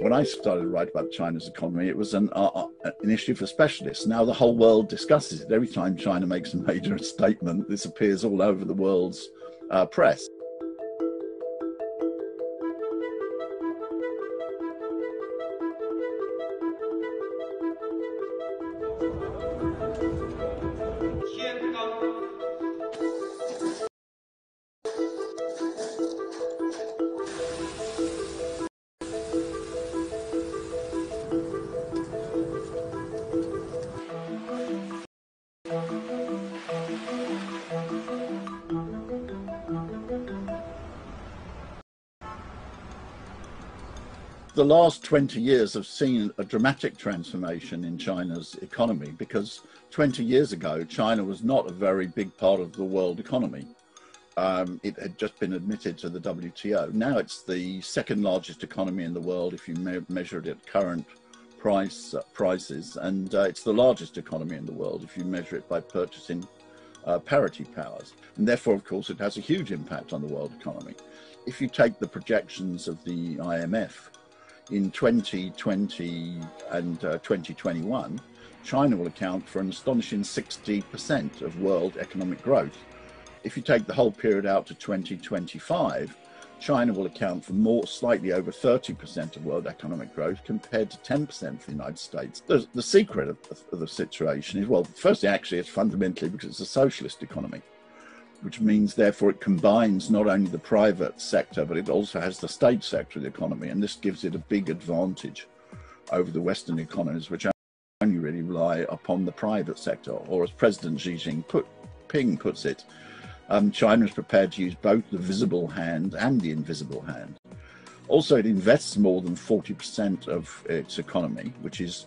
when I started to write about China's economy, it was an issue for specialists. Now the whole world discusses it. Every time China makes a major statement, this appears all over the world's press. The last 20 years have seen a dramatic transformation in China's economy, because 20 years ago, China was not a very big part of the world economy. It had just been admitted to the WTO. Now it's the second largest economy in the world if you measure it at current prices, and it's the largest economy in the world if you measure it by purchasing parity powers. And therefore, of course, it has a huge impact on the world economy. If you take the projections of the IMF, in 2020 and 2021, China will account for an astonishing 60% of world economic growth. If you take the whole period out to 2025, China will account for slightly over 30% of world economic growth, compared to 10% for the United States. The secret of the situation is, well, firstly, actually, it's fundamentally because it's a socialist economy, which means, therefore, it combines not only the private sector, but it also has the state sector of the economy. And this gives it a big advantage over the Western economies, which only really rely upon the private sector. Or as President Xi Jinping puts it, China is prepared to use both the visible hand and the invisible hand. Also, it invests more than 40% of its economy, which is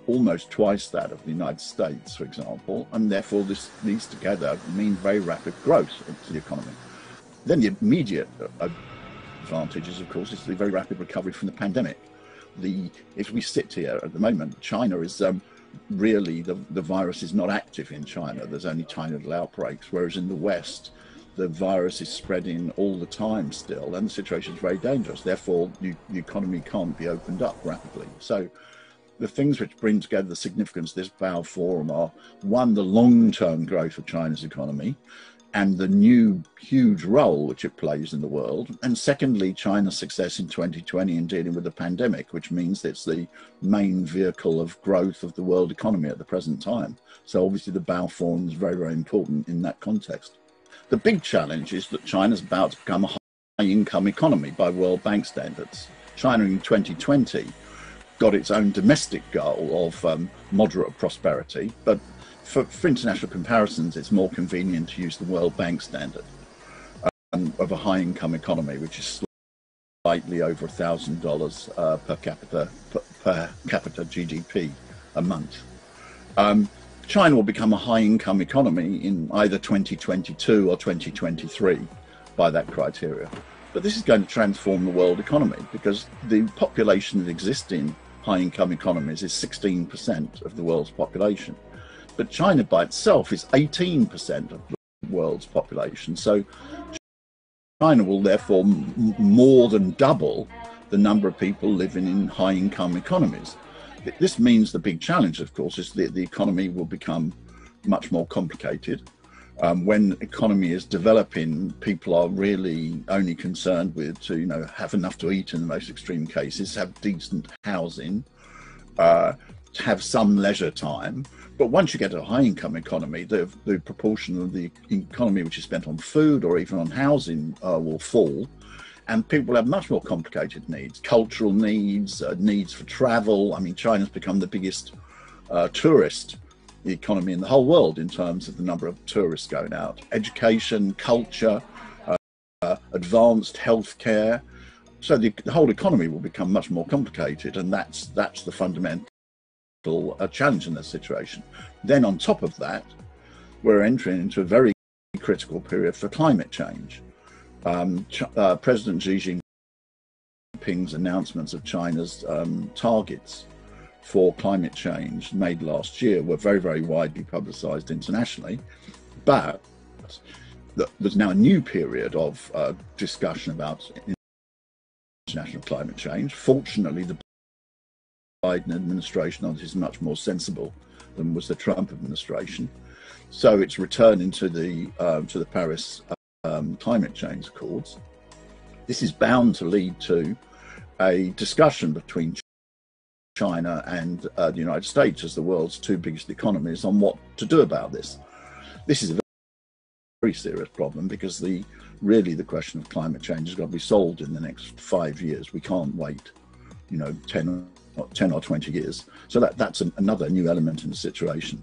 almost twice that of the United States, for example, and therefore these together mean very rapid growth into the economy. Then the immediate advantage is, of course, is the very rapid recovery from the pandemic. If we sit here at the moment, China is really, the virus is not active in China. There's only tiny little outbreaks, whereas in the West, the virus is spreading all the time still, and the situation is very dangerous. Therefore, the economy can't be opened up rapidly. So the things which bring together the significance of this Boao Forum are, one, the long-term growth of China's economy and the new huge role which it plays in the world. And secondly, China's success in 2020 in dealing with the pandemic, which means it's the main vehicle of growth of the world economy at the present time. So obviously the Boao Forum is very, very important in that context. The big challenge is that China's about to become a high-income economy by World Bank standards. China in 2020 got its own domestic goal of moderate prosperity, but for international comparisons, it's more convenient to use the World Bank standard of a high-income economy, which is slightly over $1,000 per capita GDP a month. China will become a high-income economy in either 2022 or 2023 by that criteria. But this is going to transform the world economy, because the population that exists in high-income economies is 16% of the world's population. But China by itself is 18% of the world's population. So China will therefore more than double the number of people living in high-income economies. This means the big challenge, of course, is that the economy will become much more complicated. When the economy is developing, people are really only concerned with to have enough to eat in the most extreme cases, have decent housing, have some leisure time. But once you get to a high-income economy, the proportion of the economy which is spent on food or even on housing will fall. And people have much more complicated needs, cultural needs, needs for travel. I mean, China's become the biggest tourist economy in the whole world in terms of the number of tourists going out. Education, culture, advanced healthcare. So the whole economy will become much more complicated, and that's the fundamental challenge in this situation. Then on top of that, we're entering into a very critical period for climate change. President Xi Jinping's announcements of China's targets for climate change made last year were very, very widely publicized internationally. But there's now a new period of discussion about international climate change. Fortunately, the Biden administration is much more sensible than was the Trump administration. So it's returning to the Paris climate change accords. This is bound to lead to a discussion between China and the United States as the world's two biggest economies on what to do about this. This is a very serious problem because really the question of climate change has got to be solved in the next 5 years. We can't wait, 10 or 20 years. So that's another new element in the situation.